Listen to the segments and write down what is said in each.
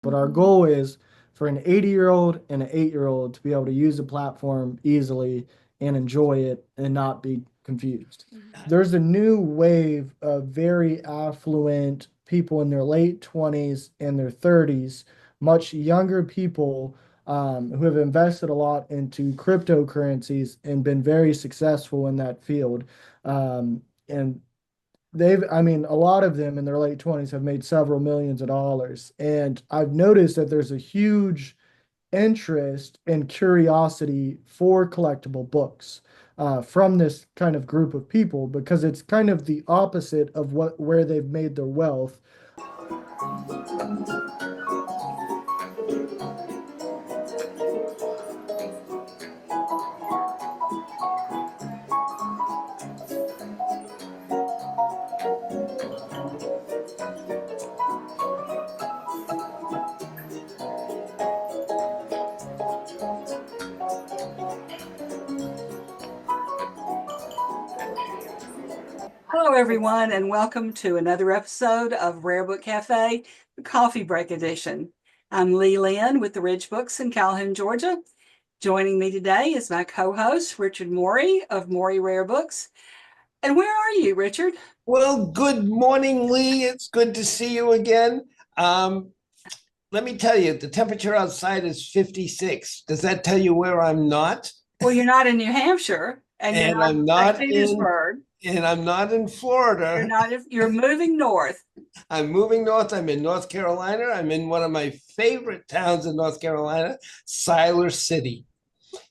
But our goal is for an 80-year-old and an 8-year-old to be able to use the platform easily and enjoy it and not be confused. There's a new wave of very affluent people in their late 20s and their 30s, much younger people who have invested a lot into cryptocurrencies and been very successful in that field. And I mean, a lot of them in their late 20s have made several millions of dollars. And I've noticed that there's a huge interest and curiosity for collectible books from this kind of group of people because it's kind of the opposite of where they've made their wealth. Hello, everyone, and welcome to another episode of Rare Book Cafe, the Coffee Break Edition. I'm Linn with the Ridge Books in Calhoun, Georgia. Joining me today is my co-host, Richard Mori of Mori Rare Books. And where are you, Richard? Well, good morning, Lee. It's good to see you again. Let me tell you, the temperature outside is 56. Does that tell you where I'm not? Well, you're not in New Hampshire, and you're not I'm not in Petersburg. And I'm not in Florida. You're moving north. I'm moving north. I'm in North Carolina. I'm in one of my favorite towns in North Carolina, Siler City.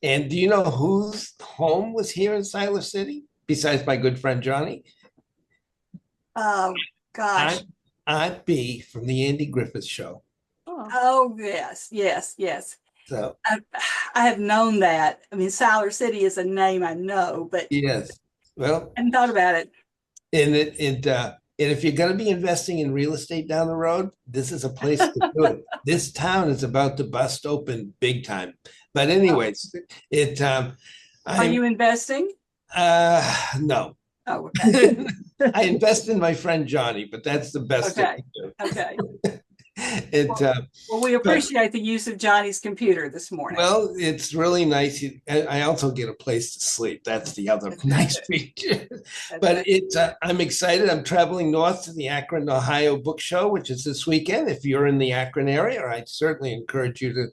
And do you know whose home was here in Siler City, besides my good friend Johnny? Oh, gosh. Aunt B from the Andy Griffith Show. Oh, yes. So I have known that. I mean, Siler City is a name I know, but yes. Well, I hadn't thought about it. And if you're going to be investing in real estate down the road, this is a place to do it. This town is about to bust open big time. But anyways, Are you investing? No. Oh, okay. I invest in my friend Johnny, but that's the best Okay. I can do. Okay. Well, we appreciate the use of Johnny's computer this morning. Well, it's really nice. I also get a place to sleep. That's the other nice feature. But I'm excited. I'm traveling north to the Akron, Ohio Book Show, which is this weekend. If you're in the Akron area, I certainly encourage you to,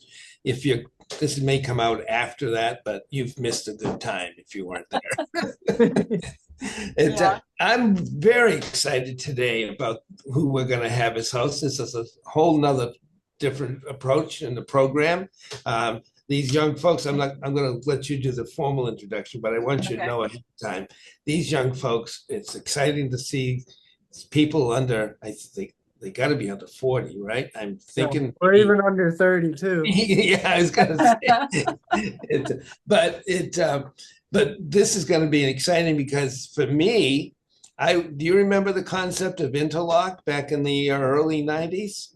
this may come out after that, but you've missed a good time if you weren't there. I'm very excited today about who we're going to have as host. This is a whole nother different approach in the program. These young folks, I'm going to let you do the formal introduction, but I want you to know ahead of time. These young folks, it's exciting to see people under, I think they got to be under 40, right? I'm thinking. Or even under 30 too. Yeah, I was going to say. But this is going to be exciting because for me, do you remember the concept of interlock back in the early 90s?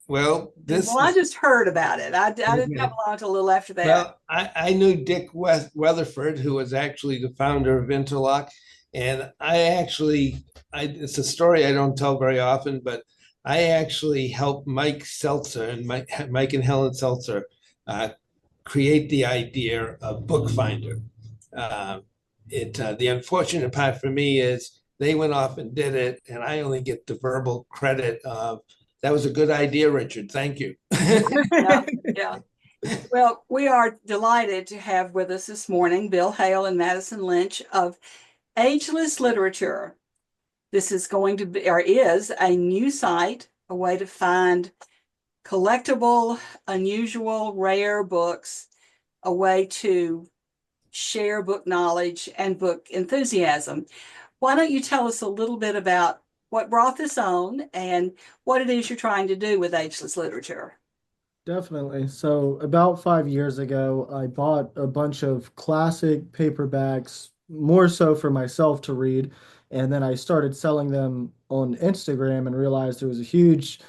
Well, I just heard about it. I didn't come along until a little after that. Well, I knew Dick Weatherford, who was actually the founder of Interlock. And it's a story I don't tell very often, but I actually helped Mike Seltzer and Mike and Helen Seltzer create the idea of Bookfinder. The unfortunate part for me is they went off and did it, and I only get the verbal credit of, that was a good idea, Richard. Thank you. Yeah. Well, we are delighted to have with us this morning Bill Hale and Madison Lynch of Ageless Literature. This is going to be, or is, a new site, a way to find collectible, unusual, rare books, a way to share book knowledge and book enthusiasm. Why don't you tell us a little bit about what brought this on and what it is you're trying to do with Ageless Literature? Definitely. So about 5 years ago, I bought a bunch of classic paperbacks, more so for myself to read. And then I started selling them on Instagram and realized there was a huge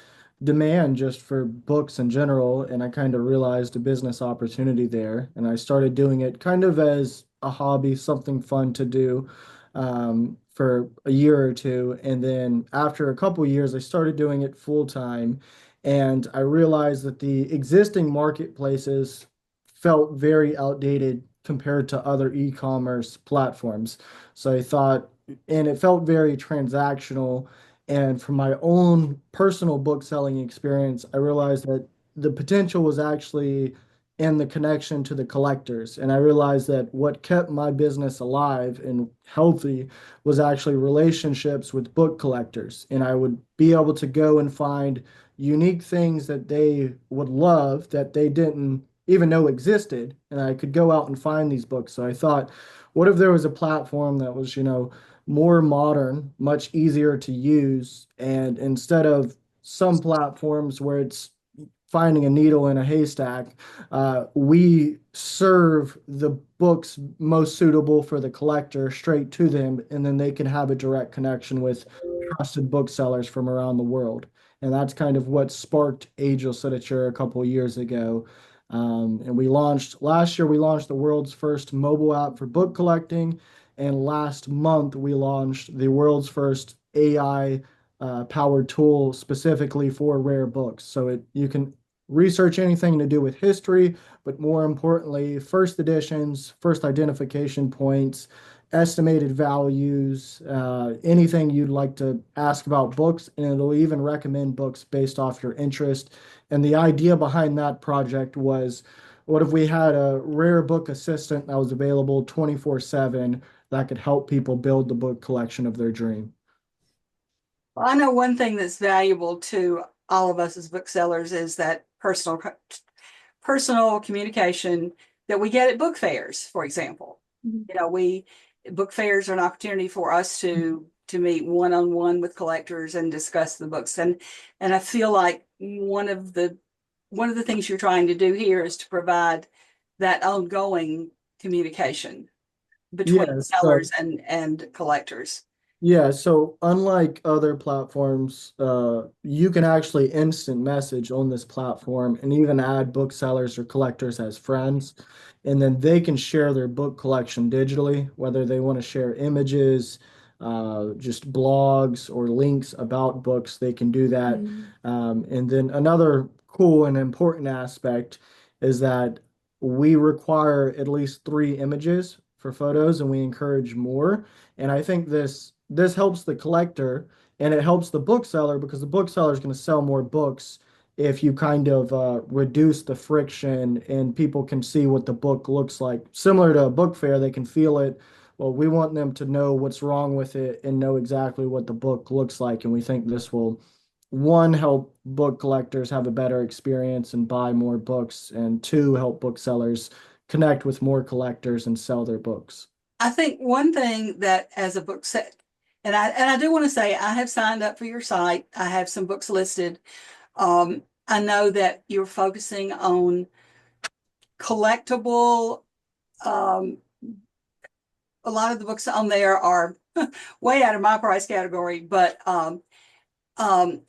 demand just for books in general. And I kind of realized a business opportunity there. And I started doing it kind of as a hobby, something fun to do for a year or two. And then after a couple years, I started doing it full time. And I realized that the existing marketplaces felt very outdated compared to other e-commerce platforms. So I thought, and it felt very transactional. And from my own personal book selling experience, I realized that the potential was actually in the connection to the collectors. And I realized that what kept my business alive and healthy was actually relationships with book collectors. And I would be able to go and find unique things that they would love that they didn't even know existed. And I could go out and find these books. So I thought, what if there was a platform that was, more modern, much easier to use, and instead of some platforms where it's finding a needle in a haystack, we serve the books most suitable for the collector straight to them, and then they can have a direct connection with trusted booksellers from around the world. And that's kind of what sparked Ageless Literature a couple of years ago. And last year, we launched the world's first mobile app for book collecting. And last month, we launched the world's first AI powered tool specifically for rare books. So you can research anything to do with history, but more importantly, first editions, first identification points, estimated values, anything you'd like to ask about books, and it'll even recommend books based off your interest. And the idea behind that project was, what if we had a rare book assistant that was available 24/7 that could help people build the book collection of their dream? Well, I know one thing that's valuable to all of us as booksellers is that personal communication that we get at book fairs, for example. Book fairs are an opportunity for us to meet one-on-one with collectors and discuss the books. And I feel like one of the things you're trying to do here is to provide that ongoing communication between Yeah, sellers and collectors. Yeah, so unlike other platforms, you can actually instant message on this platform and even add booksellers or collectors as friends. And then they can share their book collection digitally, whether they want to share images, just blogs or links about books, they can do that. And then another cool and important aspect is that we require at least 3 images for photos, and we encourage more. And I think this helps the collector and it helps the bookseller, because the bookseller is going to sell more books if you kind of reduce the friction and people can see what the book looks like. Similar to a book fair, they can feel it. Well, we want them to know what's wrong with it and know exactly what the book looks like. And we think this will, one, help book collectors have a better experience and buy more books, and two, help booksellers connect with more collectors and sell their books. I think one thing that as a book set, and I do want to say I have signed up for your site. I have some books listed. I know that you're focusing on collectible. A lot of the books on there are way out of my price category, but um, I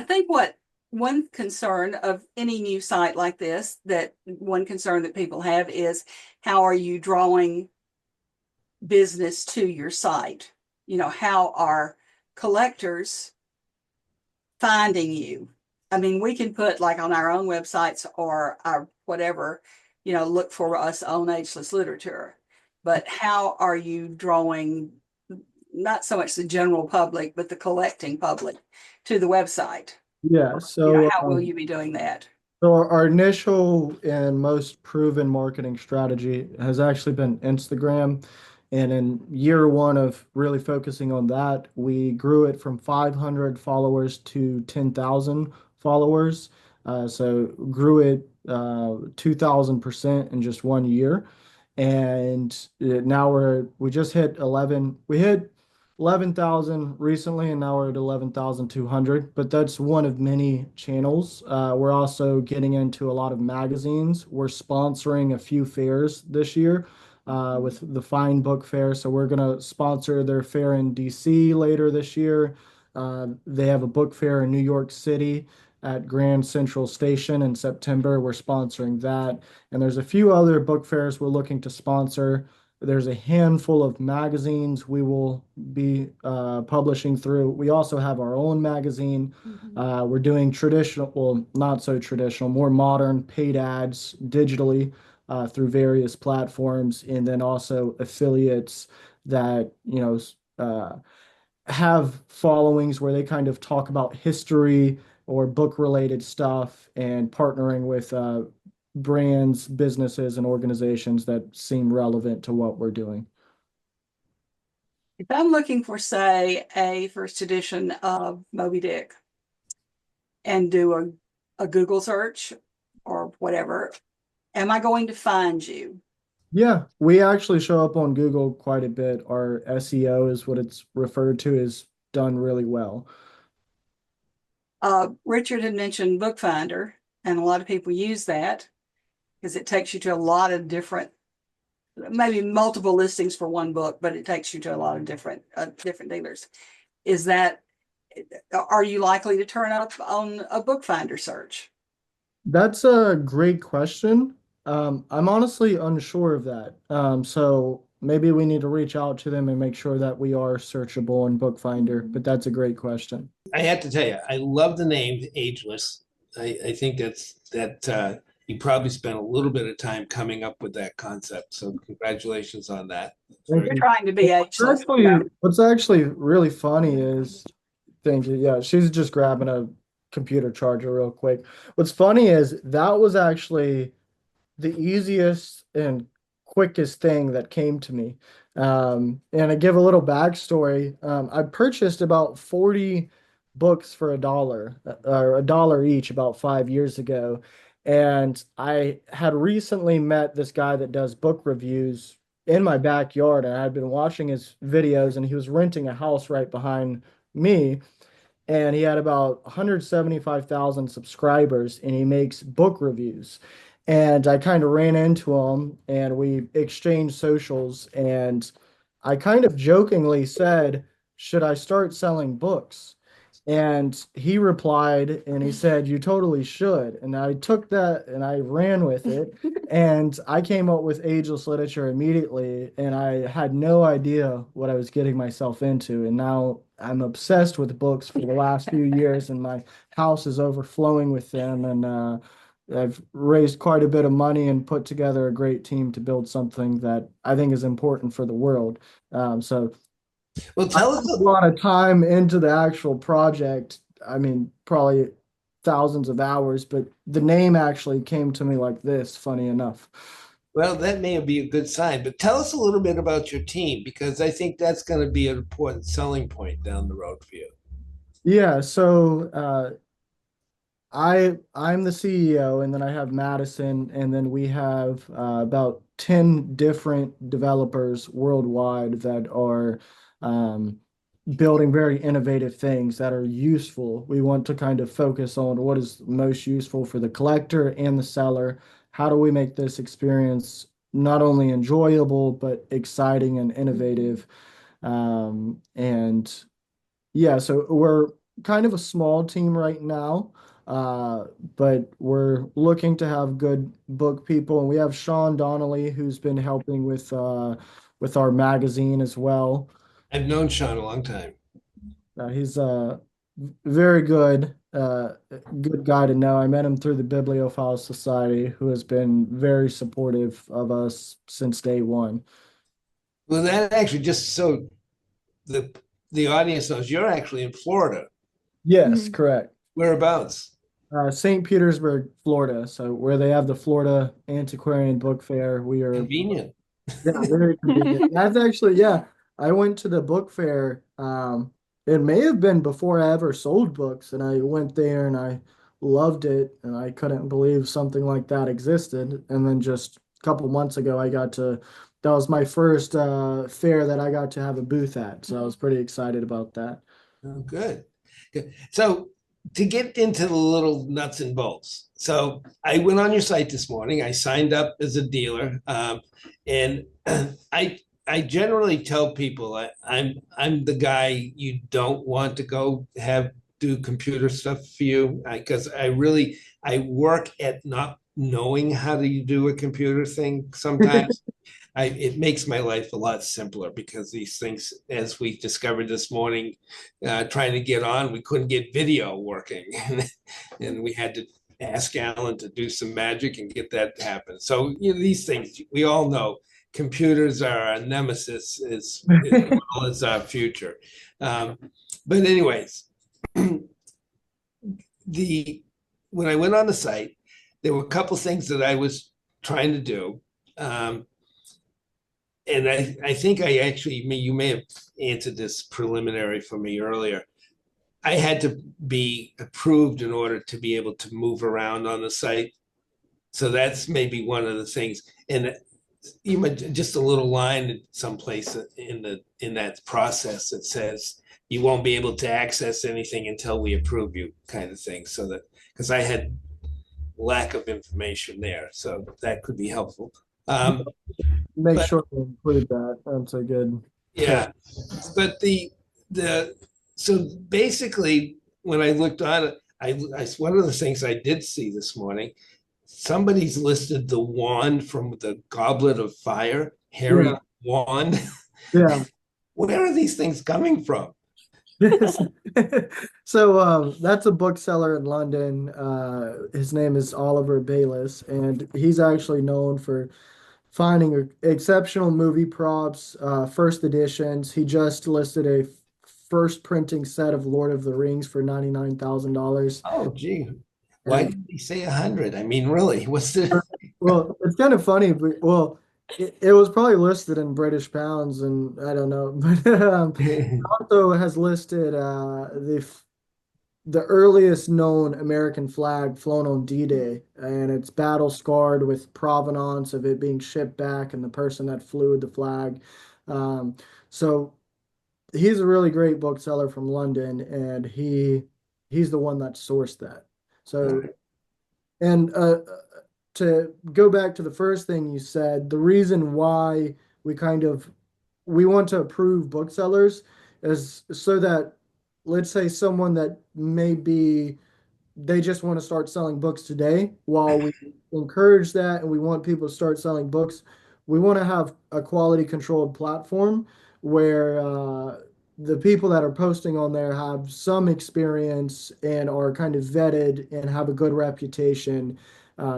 think what one concern of any new site like this, that one concern that people have is, how are you drawing business to your site? How are collectors finding you? I mean, we can put like on our own websites or our whatever, look for us on Ageless Literature. But how are you drawing not so much the general public, but the collecting public to the website? Yeah, so How will you be doing that? So our initial and most proven marketing strategy has actually been Instagram. And in year one of really focusing on that, we grew it from 500 followers to 10,000 followers. So grew it 2,000% in just 1 year. And now we just hit 11. We hit 11,000 recently, and now we're at 11,200. But that's one of many channels. We're also getting into a lot of magazines. We're sponsoring a few fairs this year with the Fine Book Fair. So we're going to sponsor their fair in DC later this year. They have a book fair in New York City at Grand Central Station in September. We're sponsoring that. And there's a few other book fairs we're looking to sponsor. There's a handful of magazines we will be publishing through. We also have our own magazine. We're doing traditional, well, not so traditional, more modern paid ads digitally through various platforms, and then also affiliates that, have followings where they kind of talk about history or book related stuff and partnering with brands, businesses, and organizations that seem relevant to what we're doing. If I'm looking for, say, a first edition of Moby Dick and do a Google search or whatever, am I going to find you? Yeah, we actually show up on Google quite a bit. Our SEO is what it's referred to, is done really well. Richard had mentioned Bookfinder, and a lot of people use that because it takes you to a lot of different, maybe multiple listings for one book, but it takes you to a lot of different dealers. Are you likely to turn up on a Bookfinder search? That's a great question. I'm honestly unsure of that. So maybe we need to reach out to them and make sure that we are searchable in Bookfinder, but that's a great question. I have to tell you, I love the name Ageless. I think that you probably spent a little bit of time coming up with that concept. So congratulations on that. Thank You're you. trying to be ageless. What's actually really funny is, thank you. Yeah, she's just grabbing a computer charger real quick. What's funny is that was actually the easiest and quickest thing that came to me. And I give a little backstory. I purchased about 40 books for $1, or $1 each, about 5 years ago. And I had recently met this guy that does book reviews in my backyard, and I'd been watching his videos, and he was renting a house right behind me, and he had about 175,000 subscribers, and he makes book reviews. And I kind of ran into him and we exchanged socials, and I kind of jokingly said, "Should I start selling books?" And he replied and he said, "You totally should." And I took that and I ran with it. And I came up with Ageless Literature immediately, and I had no idea what I was getting myself into. And now I'm obsessed with books for the last few years, and my house is overflowing with them. And I've raised quite a bit of money and put together a great team to build something that I think is important for the world. So Well, I tell put us a lot of time into the actual project. I mean, probably thousands of hours, but the name actually came to me like this, funny enough. Well, that may be a good sign, but tell us a little bit about your team, because I think that's going to be an important selling point down the road for you. Yeah, so I'm the CEO, and then I have Madison, and then we have about 10 different developers worldwide that are building very innovative things that are useful. We want to kind of focus on what is most useful for the collector and the seller. How do we make this experience not only enjoyable but exciting and innovative? And yeah, so we're kind of a small team right now, but we're looking to have good book people, and we have Sean Donnelly who's been helping with our magazine as well. I've known Sean a long time. He's very good, good guy to know. I met him through the Bibliophile Society, who has been very supportive of us since day one. Well, that actually, just so the audience knows, you're actually in Florida. Yes, correct. Whereabouts? St. Petersburg, Florida. So where they have the Florida Antiquarian Book Fair, we are. Convenient. Yeah, very convenient. That's actually, yeah. I went to the book fair. It may have been before I ever sold books, and I went there and I loved it, and I couldn't believe something like that existed. And then just a couple months ago, that was my first fair that I got to have a booth at. So I was pretty excited about that. Oh, good. Good. So to get into the little nuts and bolts. So I went on your site this morning. I signed up as a dealer, and I generally tell people I'm the guy you don't want to go do computer stuff for you, because I work at not knowing how to do a computer thing sometimes. it makes my life a lot simpler because these things, as we discovered this morning, trying to get on, we couldn't get video working. And we had to ask Alan to do some magic and get that to happen. So, these things, we all know computers are our nemesis as well as our future. But anyways, when I went on the site, there were a couple things that I was trying to do. And I think you may have answered this preliminary for me earlier. I had to be approved in order to be able to move around on the site. So that's maybe one of the things. And even just a little line someplace in that process that says you won't be able to access anything until we approve you, kind of thing. So that, because I had lack of information there, so that could be helpful. Make But- sure to include that. That's a good. Yeah, but so basically, when I looked on it, one of the things I did see this morning, somebody's listed the wand from the Goblet of Fire, Harry Yeah. wand. Yeah. Where are these things coming from? So that's a bookseller in London. His name is Oliver Bayliss, and he's actually known for finding exceptional movie props, first editions. He just listed a first printing set of Lord of the Rings for $99,000. Oh, gee, why did he say 100? I mean, really, what's the? Well, it's kind of funny, but it was probably listed in British pounds, and I don't know, but also has listed the earliest known American flag flown on D-Day, and it's battle scarred with provenance of it being shipped back and the person that flew the flag. So he's a really great bookseller from London, and he's the one that sourced that. So, and to go back to the first thing you said, the reason why we want to approve booksellers is so that, let's say, someone that they just want to start selling books today, while we encourage that and we want people to start selling books, we want to have a quality controlled platform where the people that are posting on there have some experience and are kind of vetted and have a good reputation,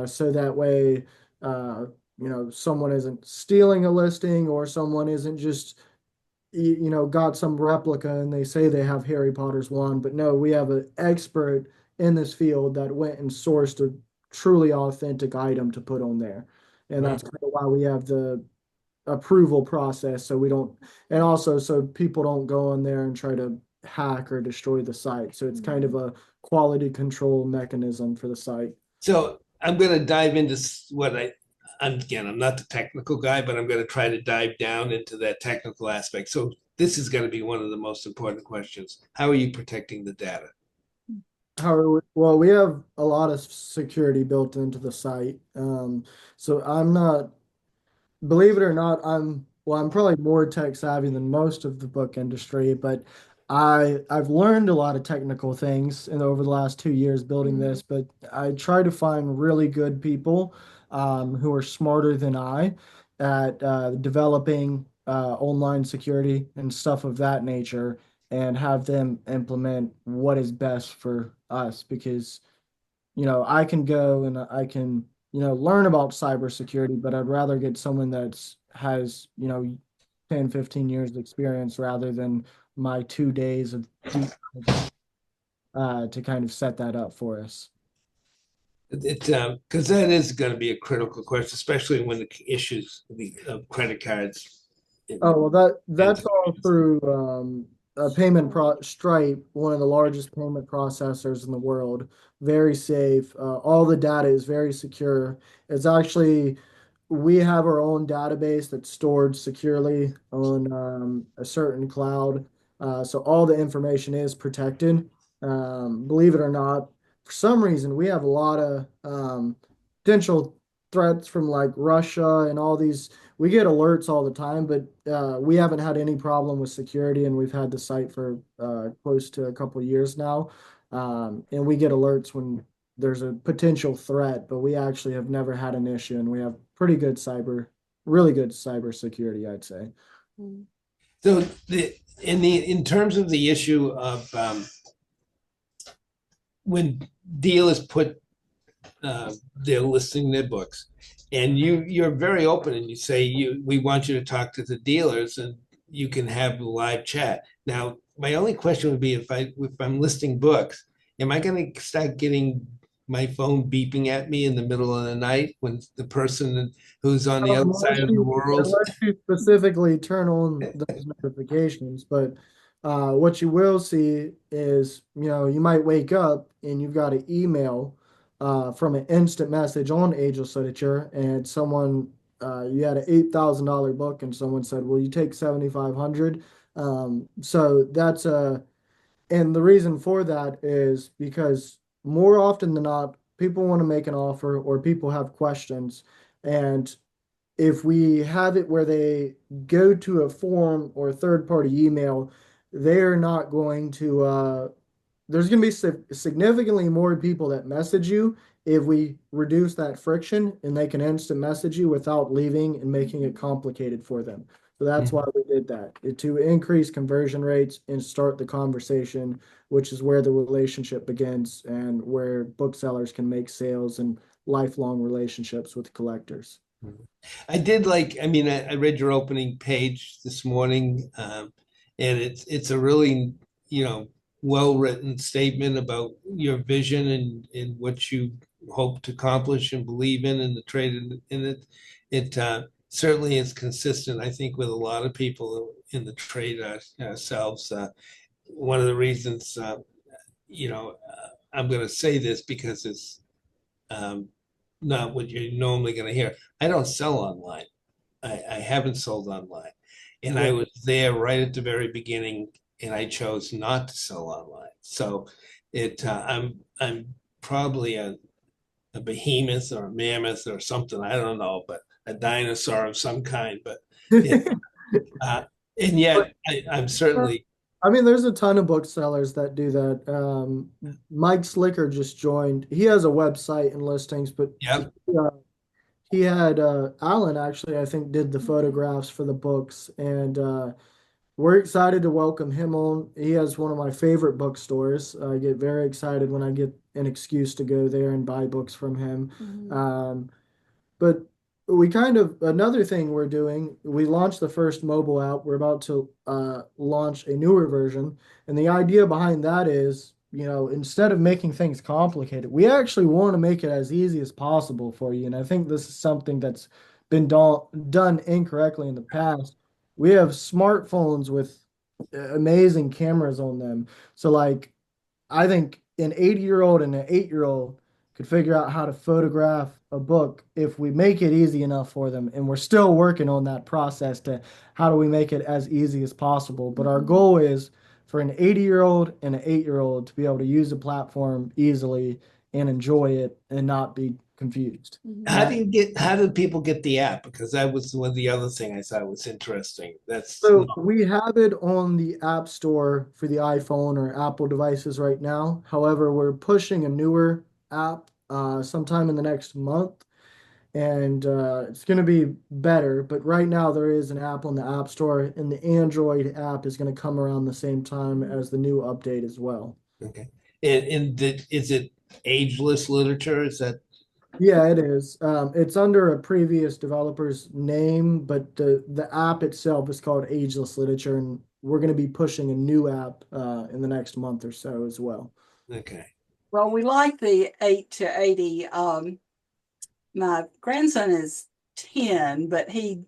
so that way someone isn't stealing a listing, or someone isn't just got some replica and they say they have Harry Potter's wand, but no, we have an expert in this field that went and sourced a truly authentic item to put on there. And that's kind of why we have the approval process, so we don't, and also so people don't go on there and try to hack or destroy the site. So it's kind of a quality control mechanism for the site. So I'm going to dive into I'm not the technical guy, but I'm going to try to dive down into that technical aspect. So this is going to be one of the most important questions. How are you protecting the data? Well, we have a lot of security built into the site. So I'm not, believe it or not, I'm probably more tech savvy than most of the book industry, but I've learned a lot of technical things over the last 2 years building this, but I try to find really good people who are smarter than I at developing online security and stuff of that nature, and have them implement what is best for us, because I can go and I can learn about cybersecurity, but I'd rather get someone that's has 10, 15 years of experience rather than my 2 days of deep to kind of set that up for us. Because that is going to be a critical question, especially when the issues of credit cards. Oh, well, that's all through Stripe, one of the largest payment processors in the world. Very safe. All the data is very secure. It's actually, we have our own database that's stored securely on a certain cloud. So all the information is protected. Believe it or not, for some reason, we have a lot of potential threats from like Russia and all these. We get alerts all the time, but we haven't had any problem with security, and we've had the site for close to a couple of years now. And we get alerts when there's a potential threat, but we actually have never had an issue, and we have pretty good cyber really good cybersecurity, I'd say. So in terms of the issue of when dealers put they're listing their books, and you're very open and you say we want you to talk to the dealers and you can have a live chat. Now, my only question would be if I'm listing books, am I going to start getting my phone beeping at me in the middle of the night when the person who's on the other side of the world? Unless you specifically turn on those notifications, but what you will see is, you might wake up and you've got an email from an instant message on Ageless Literature, and someone you had an $8,000 book, and someone said, "Will you take 7,500?" So that's and the reason for that is because more often than not, people want to make an offer or people have questions. And if we have it where they go to a form or a third party email, they're not going to, there's going to be significantly more people that message you if we reduce that friction and they can instant message you without leaving and making it complicated for them. So that's why we did that, to increase conversion rates and start the conversation, which is where the relationship begins and where booksellers can make sales and lifelong relationships with collectors. I read your opening page this morning, and it's a really, well-written statement about your vision and what you hope to accomplish and believe in the trade in it. It certainly is consistent, I think, with a lot of people in the trade ourselves. One of the reasons, I'm going to say this because it's not what you're normally going to hear. I don't sell online. I haven't sold online. And I was there right at the very beginning, and I chose not to sell online. So I'm probably a behemoth or a mammoth or something, I don't know, but a dinosaur of some kind. But and yet I'm certainly. I mean, there's a ton of booksellers that do that. Mike Slicker just joined. He has a website and listings, but Yep. he had Alan actually, I think, did the photographs for the books, and we're excited to welcome him on. He has one of my favorite bookstores. I get very excited when I get an excuse to go there and buy books from him. But another thing we're doing, we launched the first mobile app. We're about to launch a newer version. And the idea behind that is, instead of making things complicated, we actually want to make it as easy as possible for you. And I think this is something that's been done incorrectly in the past. We have smartphones with amazing cameras on them. So, I think an 80-year-old and an 8-year-old could figure out how to photograph a book if we make it easy enough for them. And we're still working on that process to how do we make it as easy as possible. But our goal is for an 80-year-old and an 8-year-old to be able to use the platform easily and enjoy it and not be confused. How do people get the app? Because that was one of the other thing I thought was interesting. We have it on the App Store for the iPhone or Apple devices right now. However, we're pushing a newer app sometime in the next month, and it's going to be better. But right now there is an app on the App Store, and the Android app is going to come around the same time as the new update as well. Okay. Is it Ageless Literature? Is that? Yeah, it is. It's under a previous developer's name, but the app itself is called Ageless Literature, and we're going to be pushing a new app in the next month or so as well. Okay. Well, we like the 8 to 80. My grandson is 10, but he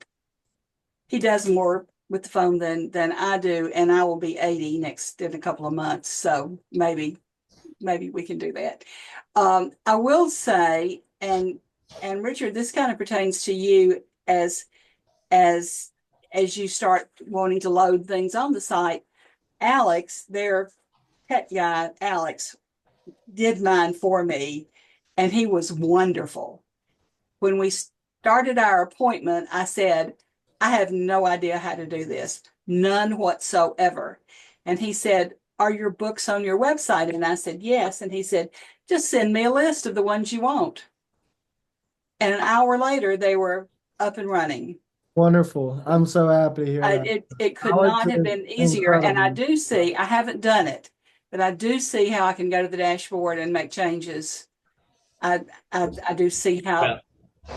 does more with the phone than I do, and I will be 80 in a couple of months. So maybe we can do that. I will say, and Richard, this kind of pertains to you as you start wanting to load things on the site. Alex, their pet guy, Alex, did mine for me, and he was wonderful. When we started our appointment, I said, I have no idea how to do this, none whatsoever. And he said, are your books on your website? And I said, yes. And he said, just send me a list of the ones you want. And an hour later, they were up and running. Wonderful. I'm so happy to hear that. It could Alex not have is been easier. And I incredible. do see, I haven't done it, but I do see how I can go to the dashboard and make changes. I do see Well,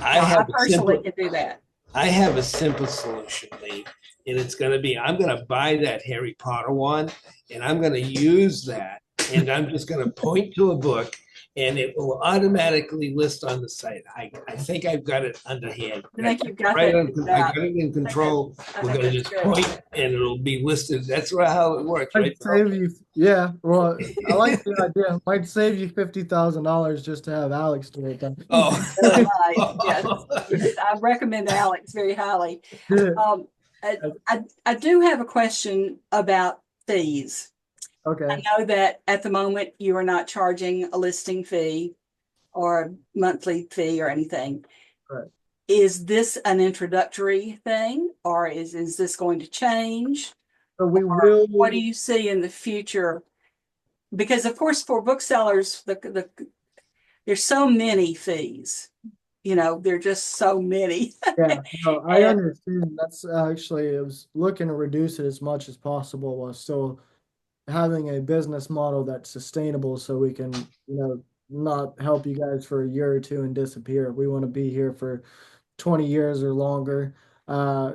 I how I have a personally simple can do that. I have a simple solution, Lee, and it's going to be I'm going to buy that Harry Potter one, and I'm going to use that, and I'm just going to point to a book, and it will automatically list on the site. I think I've got it underhand. I think you've got Right that on, figured I out. got it in control. I We're think going to that's just good. point, and it'll be listed. That's how it works, right? Might save you, yeah. Well, I like the idea. Might save you $50,000 just to have Alex do it then. That might, yes. Yes, I recommend Alex very highly. Um, I do have a question about fees. I Okay. know that at the moment you are not charging a listing fee or monthly fee or anything. Right. Is this an introductory thing, or is this going to change? So we Or will. what do you see in the future? Because of course, for booksellers, there's so many fees. You know, there are just so many. Yeah, no, I And understand. That's actually, I was looking to reduce it as much as possible while still having a business model that's sustainable so we can, not help you guys for a year or two and disappear. We want to be here for 20 years or longer.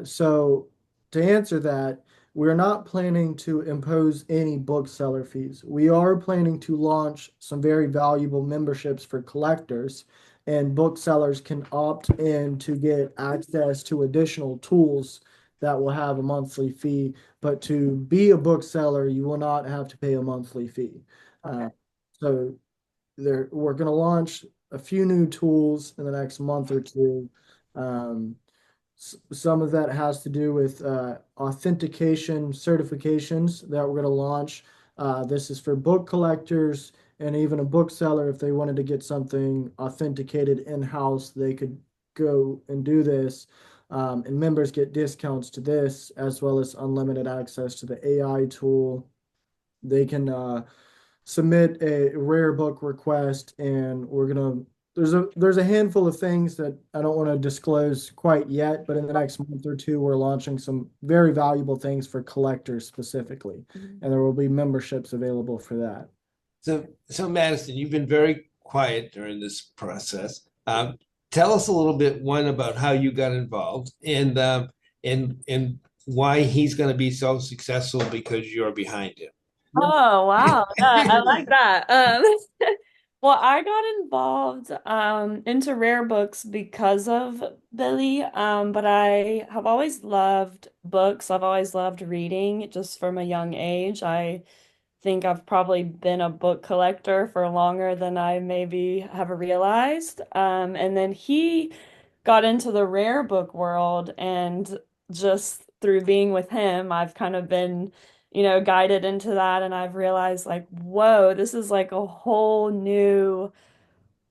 So to answer that, we're not planning to impose any bookseller fees. We are planning to launch some very valuable memberships for collectors, and booksellers can opt in to get access to additional tools that will have a monthly fee. But to be a bookseller, you will not have to pay a monthly fee. okay, So we're going to launch a few new tools in the next month or two. Um, some of that has to do with authentication certifications that we're going to launch. This is for book collectors and even a bookseller. If they wanted to get something authenticated in-house, they could go and do this. And members get discounts to this, as well as unlimited access to the AI tool. They can submit a rare book request, and there's a handful of things that I don't want to disclose quite yet, but in the next month or two, we're launching some very valuable things for collectors specifically, and there will be memberships available for that. So Madison, you've been very quiet during this process. Tell us a little bit, one, about how you got involved, and why he's going to be so successful because you're behind him. Oh, wow. Yeah, I like that. Well, I got involved into rare books because of Billy. But I have always loved books. I've always loved reading just from a young age. I think I've probably been a book collector for longer than I maybe have realized. And then he got into the rare book world, and just through being with him, I've kind of been, guided into that, and I've realized like, whoa, this is like a whole new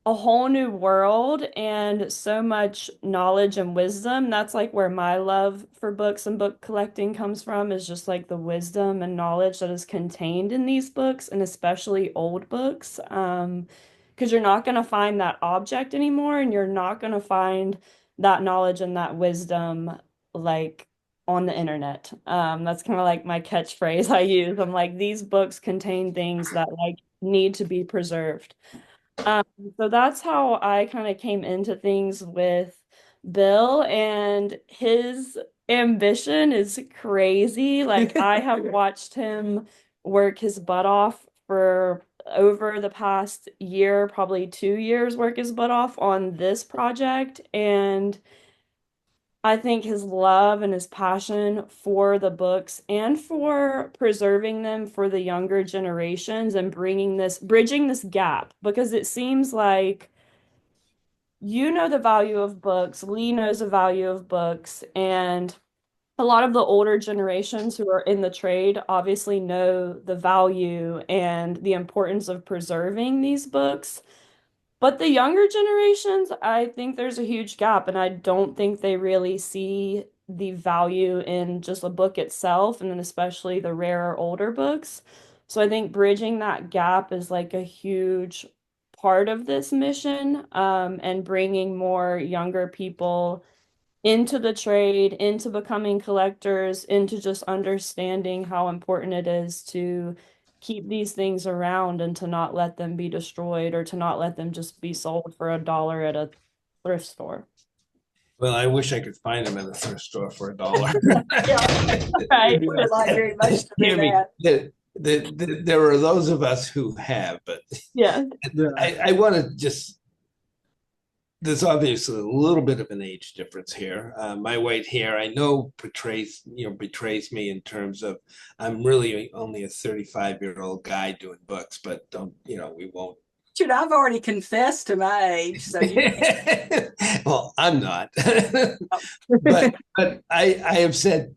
world and so much knowledge and wisdom. That's like where my love for books and book collecting comes from, is just like the wisdom and knowledge that is contained in these books, and especially old books. Because you're not going to find that object anymore, and you're not going to find that knowledge and that wisdom like on the internet. That's kind of like my catchphrase I use. I'm like, these books contain things that like need to be preserved. Um, so that's how I kind of came into things with Bill, and his ambition is crazy. Like, I have watched him work his butt off for over the past year, probably 2 years, work his butt off on this project. And I think his love and his passion for the books and for preserving them for the younger generations and bridging this gap, because it seems like the value of books, Lee knows the value of books, and a lot of the older generations who are in the trade obviously know the value and the importance of preserving these books. But the younger generations, I think there's a huge gap, and I don't think they really see the value in just a book itself, and then especially the rarer older books. So I think bridging that gap is like a huge part of this mission, and bringing more younger people into the trade, into becoming collectors, into just understanding how important it is to keep these things around and to not let them be destroyed or to not let them just be sold for $1 at a thrift store. Well, I wish I could find them at a thrift store for $1. Yeah, Right. we would like very much to do I mean, that. there are those of us who have, but Yeah. Yeah. I want to just, there's obviously a little bit of an age difference here. My white hair, I know betrays me in terms of I'm really only a 35-year-old guy doing books, but we won't. Dude, I've already confessed to my age, so you Well, I'm not. but I have said,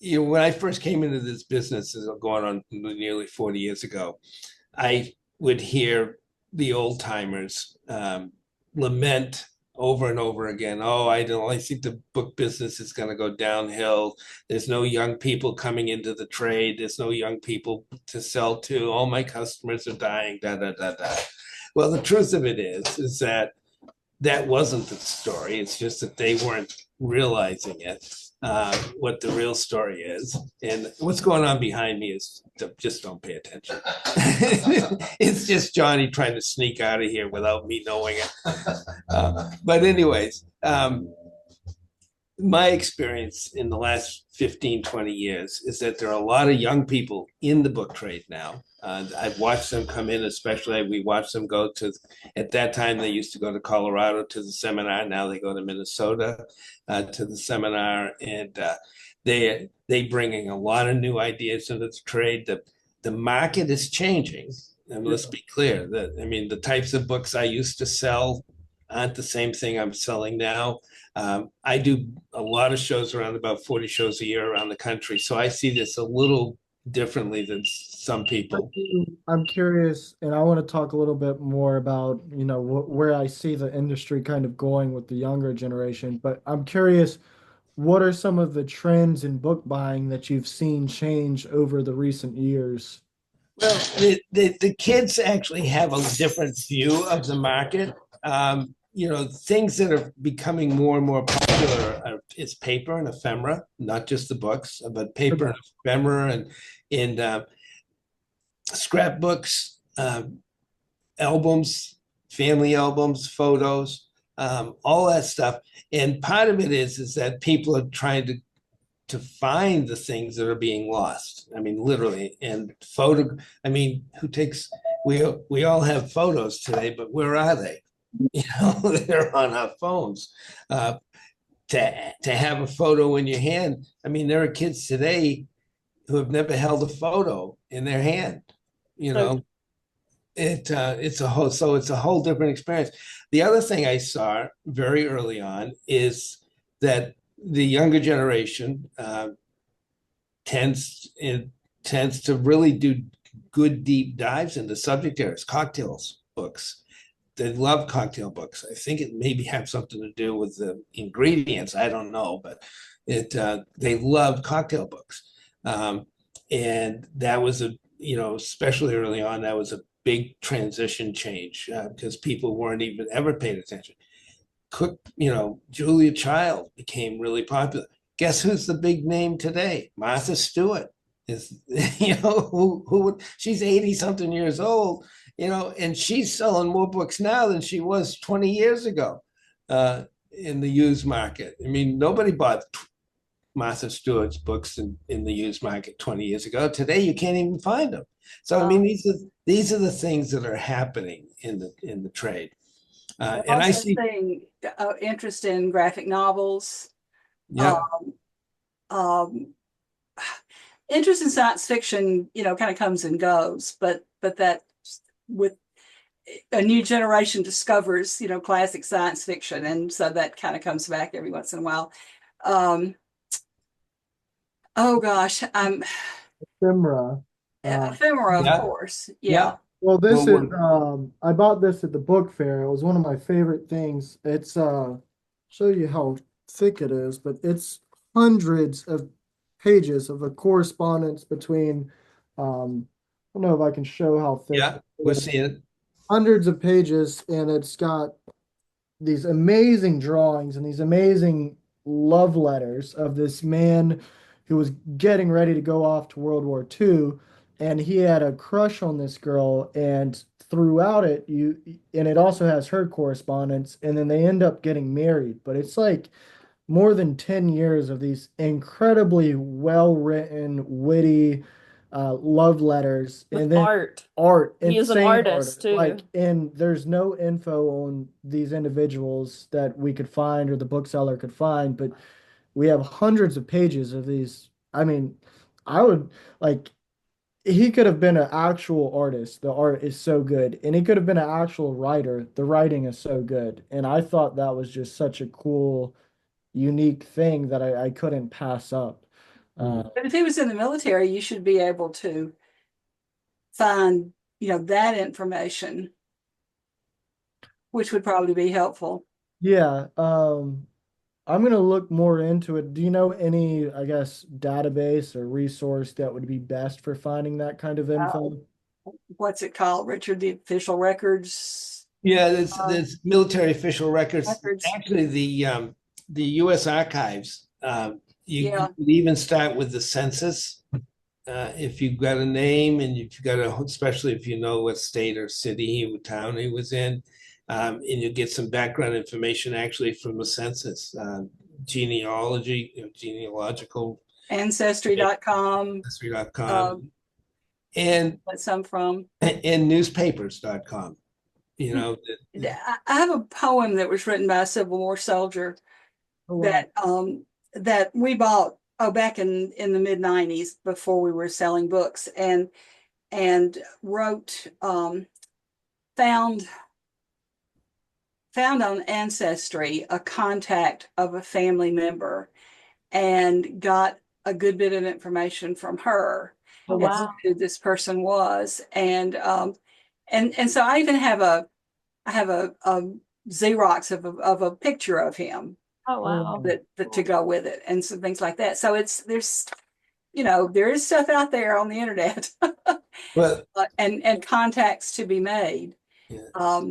when I first came into this business, going on nearly 40 years ago, I would hear the old timers lament over and over again, oh, I think the book business is going to go downhill. There's no young people coming into the trade. There's no young people to sell to. All my customers are dying, da, da, da, da. Well, the truth of it is that wasn't the story. It's just that they weren't realizing it, what the real story is. And what's going on behind me is just don't pay attention. It's just Johnny trying to sneak out of here without me knowing it. But anyways, my experience in the last 15, 20 years is that there are a lot of young people in the book trade now. I've watched them come in, especially we watched them go to, at that time they used to go to Colorado to the seminar. Now they go to Minnesota to the seminar, and they bringing a lot of new ideas into the trade. The market is changing, and let's be clear that the types of books I used to sell aren't the same thing I'm selling now. I do a lot of shows, around about 40 shows a year around the country, so I see this a little differently than some people. I'm curious, and I want to talk a little bit more about, where I see the industry kind of going with the younger generation, but I'm curious, what are some of the trends in book buying that you've seen change over the recent years? Well, the kids actually have a different view of the market. Things that are becoming more and more popular is paper and ephemera, not just the books, but paper and ephemera and scrapbooks, albums, family albums, photos, all that stuff. And part of it is that people are trying to find the things that are being lost. Literally. And we all have photos today, but where are they? They're on our phones. To have a photo in your hand. There are kids today who have never held a photo in their hand. It's a whole different experience. The other thing I saw very early on is that the younger generation tends to really do good deep dives into subject areas, cocktails books. They love cocktail books. I think it maybe have something to do with the ingredients. I don't know, but they love cocktail books. And that was especially early on, that was a big transition change because people weren't even ever paying attention. Julia Child became really popular. Guess who's the big name today? Martha Stewart is, she's 80 something years old. And she's selling more books now than she was 20 years ago in the used market. Nobody bought Martha Stewart's books in the used market 20 years ago. Today, you can't even find them. So, these are the things that are happening in the trade. And I see interest in graphic novels. Yeah. Interest in science fiction, kind of comes and goes, but that with a new generation discovers, classic science fiction. And so that kind of comes back every once in a while. Oh gosh, Ephemera. ephemera, Yeah. of course. Yeah. Well, this Well, is I bought this at the book fair. It was one of my favorite things. It's show you how thick it is, but it's hundreds of pages of a correspondence between I don't know if I can show how thick. Yeah, we're seeing it. Hundreds of pages, and it's got these amazing drawings and these amazing love letters of this man who was getting ready to go off to World War II, and he had a crush on this girl, and throughout it, and it also has her correspondence, and then they end up getting married. But it's like more than 10 years of these incredibly well written, witty love letters, With and then art. art, He is an insane artist art. Like, too. and there's no info on these individuals that we could find or the bookseller could find, but we have hundreds of pages of these. I mean, I would like, he could have been an actual artist. The art is so good. And he could have been an actual writer. The writing is so good. And I thought that was just such a cool, unique thing that I couldn't pass up. But if he was in the military, you should be able to find, that information, which would probably be helpful. Yeah, I'm gonna look more into it. Do you know any, I guess, database or resource that would be best for finding that kind of info? What's it called, Richard? The official records? Yeah, Uh, there's military official records. Records. Actually, the U.S. Archives. You could even start with the census. If you've got a name and if you've got especially if you know what state or city or town he was in, and you get some background information actually from the census, genealogy, genealogical Ancestry.com, history.com, and that's some from. newspapers.com. I have a poem that was written by a Civil War soldier Oh, wow. that we bought back in the mid-90s before we were selling books, and wrote found on Ancestry a contact of a family member and got a good bit of information from her Oh, as to wow. who this person was. And so I even have a Xerox of a picture of him Oh, wow. that to go with it and some things like that. So there is stuff out there on the internet But and contacts to be made. yeah.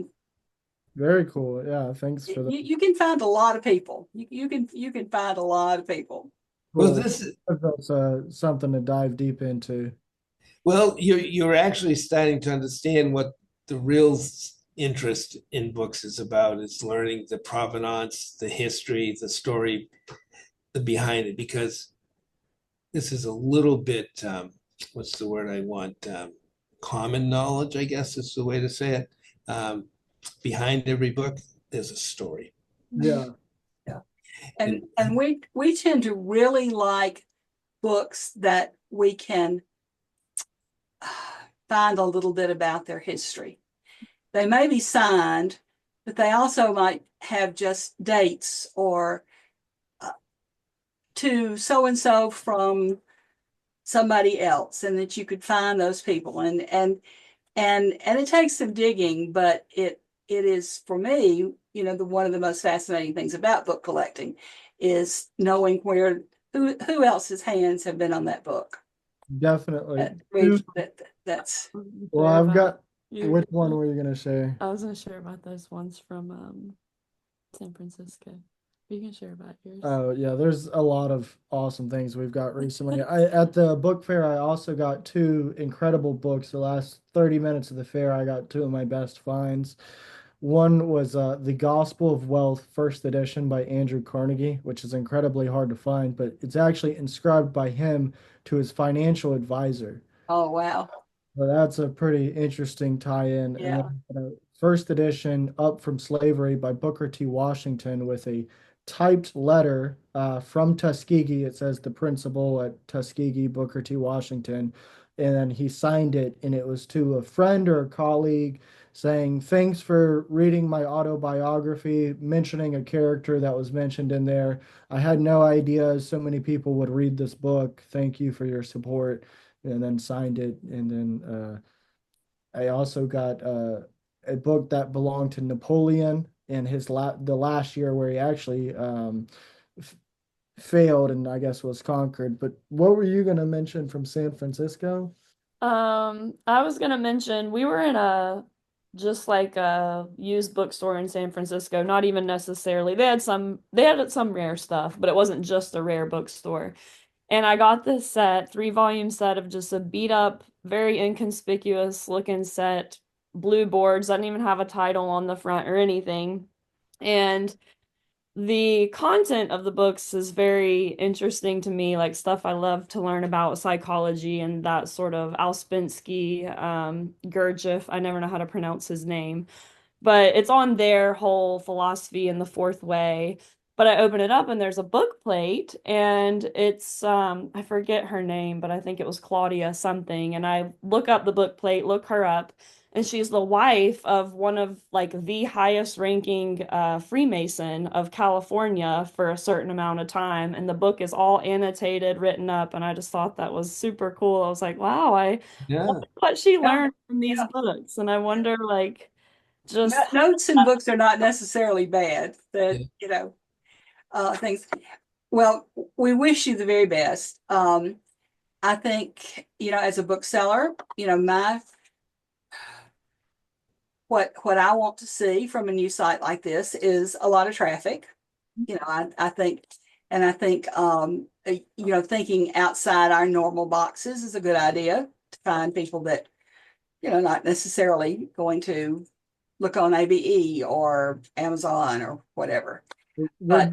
Very cool. Yeah, thanks for that. You can find a lot of people. You can find a lot of people. Well, Cool. this is That's something to dive deep into. well, you're actually starting to understand what the real interest in books is about. Is learning the provenance, the history, the story, the behind it. Because this is a little bit, what's the word I want? Common knowledge, I guess is the way to say it. Behind every book, there's a story. Yeah. Yeah. And we tend to really like books that we can find a little bit about their history. They may be signed, but they also might have just dates or to so and so from somebody else, and that you could find those people. And it takes some digging, but it is, for me, one of the most fascinating things about book collecting is knowing who else's hands have been on that book. Definitely. That's Well, I've got, You- which one were you gonna say? I was gonna share about those ones from San Francisco. You can share about yours. Oh yeah, there's a lot of awesome things we've got recently. At the book fair, I also got two incredible books. The last 30 minutes of the fair, I got two of my best finds. One was The Gospel of Wealth, first edition by Andrew Carnegie, which is incredibly hard to find, but it's actually inscribed by him to his financial advisor. Oh, wow. Well, that's a pretty interesting tie-in. Yeah. And then, first edition, Up from Slavery by Booker T. Washington, with a typed letter from Tuskegee. It says the principal at Tuskegee, Booker T. Washington. And then he signed it, and it was to a friend or a colleague saying, "Thanks for reading my autobiography," mentioning a character that was mentioned in there. "I had no idea so many people would read this book. Thank you for your support." And then signed it. And then I also got a book that belonged to Napoleon in the last year where he actually failed and I guess was conquered. But what were you going to mention from San Francisco? I was gonna mention we were in a just like a used bookstore in San Francisco. Not even necessarily. They had some rare stuff, but it wasn't just a rare bookstore. And I got this set, 3 volume set of just a beat up, very inconspicuous looking set, blue boards, doesn't even have a title on the front or anything. And the content of the books is very interesting to me, like stuff I love to learn about psychology and that sort of Ouspensky, Gurdjieff, I never know how to pronounce his name, but it's on their whole philosophy in the fourth way. But I open it up and there's a book plate and it's I forget her name, but I think it was Claudia something. And I look up the book plate, look her up, and she's the wife of one of like the highest ranking Freemason of California for a certain amount of time. And the book is all annotated, written up, and I just thought that was super cool. I was like, wow, I Yeah. wonder what she Yeah, learned from these yeah. books. And I wonder like just Notes in books are not necessarily bad. That, things. Well, we wish you the very best. I think, as a bookseller, what I want to see from a new site like this is a lot of traffic. I think thinking outside our normal boxes is a good idea to find people that, not necessarily going to look on ABE or Amazon or whatever. We're But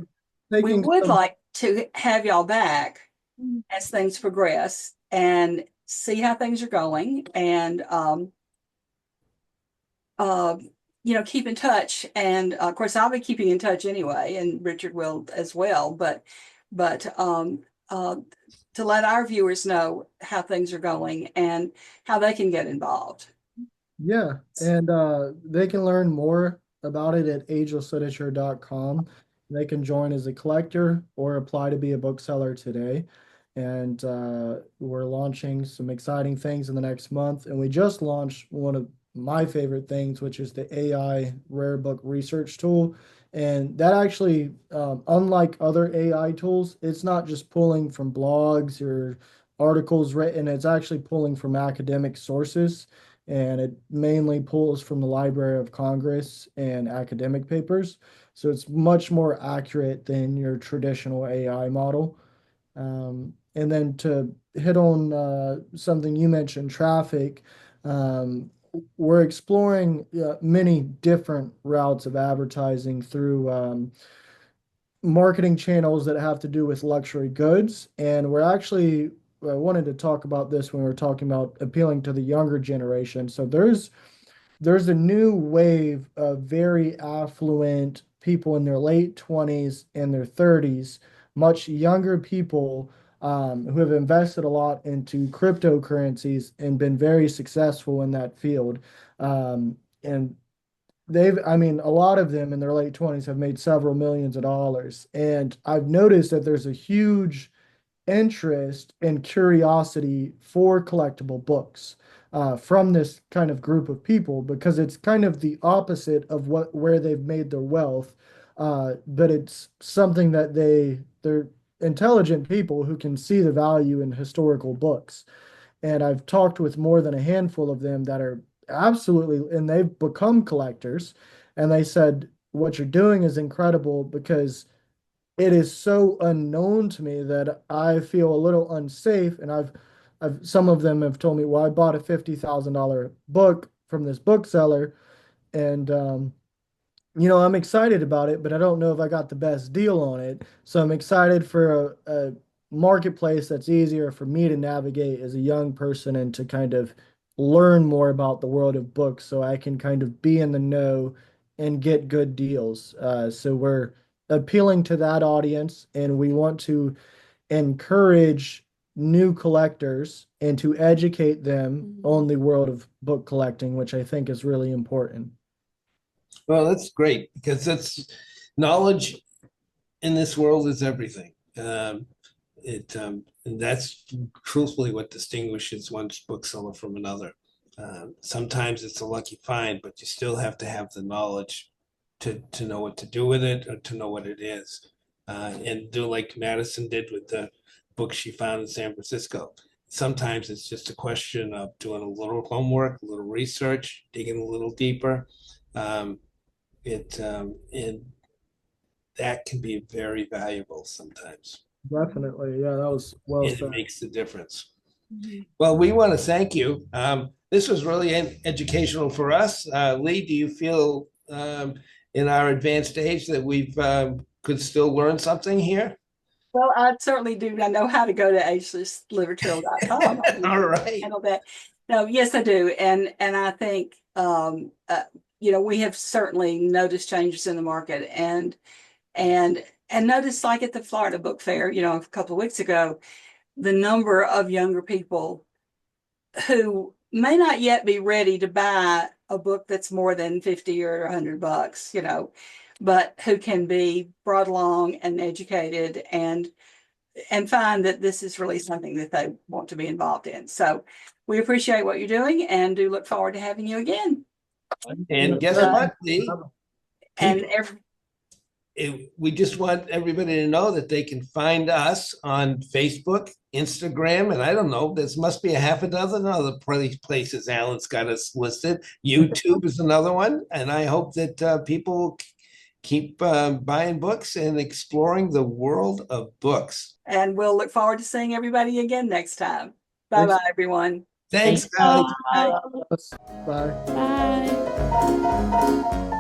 we taking would some, like to have y'all back as things progress and see how things are going and keep in touch. And of course, I'll be keeping in touch anyway, and Richard will as well. But to let our viewers know how things are going and how they can get involved. yeah, and they can learn more about it at agelessliterature.com. They can join as a collector or apply to be a bookseller today. And we're launching some exciting things in the next month. And we just launched one of my favorite things, which is the AI rare book research tool. And that actually, unlike other AI tools, it's not just pulling from blogs or articles written, it's actually pulling from academic sources. And it mainly pulls from the Library of Congress and academic papers. So it's much more accurate than your traditional AI model. And then to hit on something you mentioned, traffic, we're exploring many different routes of advertising through marketing channels that have to do with luxury goods. And we're actually, I wanted to talk about this when we were talking about appealing to the younger generation. So there's a new wave of very affluent people in their late 20s and their 30s, much younger people who have invested a lot into cryptocurrencies and been very successful in that field. And a lot of them in their late 20s have made several millions of dollars. And I've noticed that there's a huge interest and curiosity for collectible books from this kind of group of people because it's kind of the opposite of where they've made their wealth, but it's something that they're intelligent people who can see the value in historical books. And I've talked with more than a handful of them that are absolutely, and they've become collectors, and they said what you're doing is incredible because it is so unknown to me that I feel a little unsafe. And some of them have told me, well, I bought a $50,000 book from this bookseller, and I'm excited about it, but I don't know if I got the best deal on it. So I'm excited for a marketplace that's easier for me to navigate as a young person and to kind of learn more about the world of books so I can kind of be in the know and get good deals. So we're appealing to that audience, and we want to encourage new collectors and to educate them on the world of book collecting, which I think is really important. Well, that's great because that's knowledge in this world is everything. And that's truthfully what distinguishes one bookseller from another. Sometimes it's a lucky find, but you still have to have the knowledge to know what to do with it or to know what it is. And do like Madison did with the book she found in San Francisco. sometimes it's just a question of doing a little homework, a little research, digging a little deeper. And that can be very valuable sometimes. Definitely. Yeah, that was well It said. makes the difference. Well, we want to thank you. This was really educational for us. Lee, do you feel in our advanced age that we've could still learn something here? Well, I certainly do. I know how to go to agelessliterature.com. All right. Handle that. No, yes, I do. And I think, we have certainly noticed changes in the market and noticed, like at the Florida Book Fair, a couple of weeks ago, the number of younger people who may not yet be ready to buy a book that's more than 50 or $100, but who can be brought along and educated and find that this is really something that they want to be involved in. So we appreciate what you're doing and do look forward to having you again. And guess what, Lee? And we just want everybody to know that they can find us on Facebook, Instagram, and I don't know, there must be a half a dozen other places Alan's got us listed. YouTube is another one. And I hope that people keep buying books and exploring the world of books. And we'll look forward to seeing everybody again next time. Bye-bye, everyone. Thanks, Thanks, guys. guys. Bye. Bye.